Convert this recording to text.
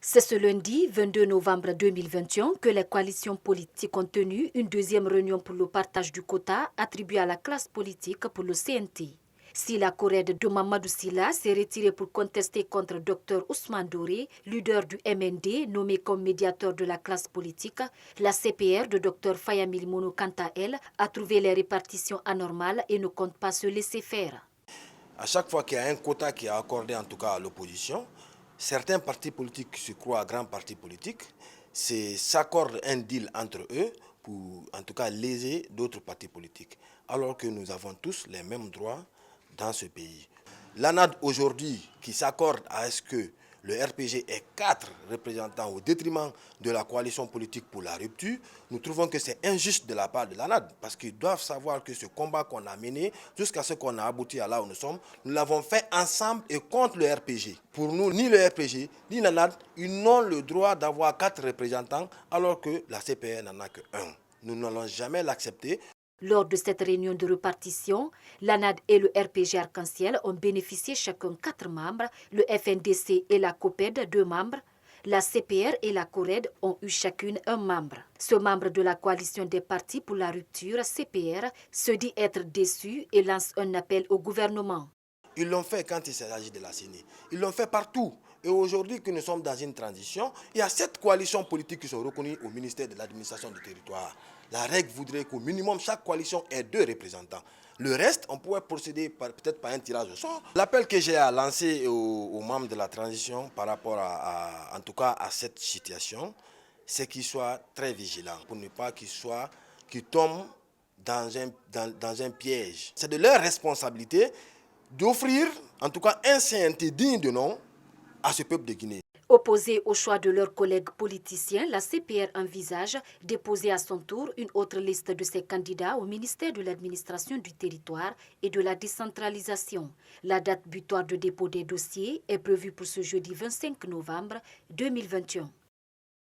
C'est ce lundi 22 novembre 2021 que les coalitions politiques ont tenu une deuxième réunion pour le partage du quota attribué à la classe politique pour le CNT. Sila Korede de Mamadou Sila s'est retiré pour contester contre Dr Ousmane Doré, leader du MND nommé comme médiateur de la classe politique. La CPR de Dr Fayamil Mono, quant à elle, a trouvé les répartitions anormales et ne compte pas se laisser faire. À chaque fois qu'il y a un quota qui est accordé en tout cas à l'opposition, certains partis politiques qui se croient grands partis politiques s'accordent un deal entre eux pour en tout cas léser d'autres partis politiques, alors que nous avons tous les mêmes droits dans ce pays. L'ANAD aujourd'hui qui s'accorde à ce que le RPG ait 4 représentants au détriment de la coalition politique pour la rupture, nous trouvons que c'est injuste de la part de l'ANAD parce qu'ils doivent savoir que ce combat qu'on a mené jusqu'à ce qu'on a abouti à là où nous sommes, nous l'avons fait ensemble et contre le RPG. Pour nous, ni le RPG, ni l'ANAD, ils n'ont le droit d'avoir 4 représentants alors que la CPR n'en a que 1. Nous n'allons jamais l'accepter. Lors de cette réunion de répartition, l'ANAD et le RPG Arc-en-Ciel ont bénéficié chacun 4 membres, le FNDC et la COPED 2 membres, la CPR et la CORED ont eu chacune un membre. Ce membre de la coalition des partis pour la rupture, CPR, se dit être déçu et lance un appel au gouvernement. Ils l'ont fait quand il s'agit de la CENI. Ils l'ont fait partout. Et aujourd'hui que nous sommes dans une transition, il y a 7 coalitions politiques qui sont reconnues au ministère de l'administration du territoire. La règle voudrait qu'au minimum, chaque coalition ait 2 représentants. Le reste, on pourrait procéder peut-être par un tirage au sort. L'appel que j'ai à lancer aux membres de la transition par rapport en tout cas à cette situation, c'est qu'ils soient très vigilants pour ne pas qu'ils tombent dans un piège. C'est de leur responsabilité d'offrir en tout cas un CNT digne de nom à ce peuple de Guinée. Opposé au choix de leurs collègues politiciens, la CPR envisage déposer à son tour une autre liste de ses candidats au ministère de l'administration du territoire et de la décentralisation. La date butoir de dépôt des dossiers est prévue pour ce jeudi 25 novembre 2021.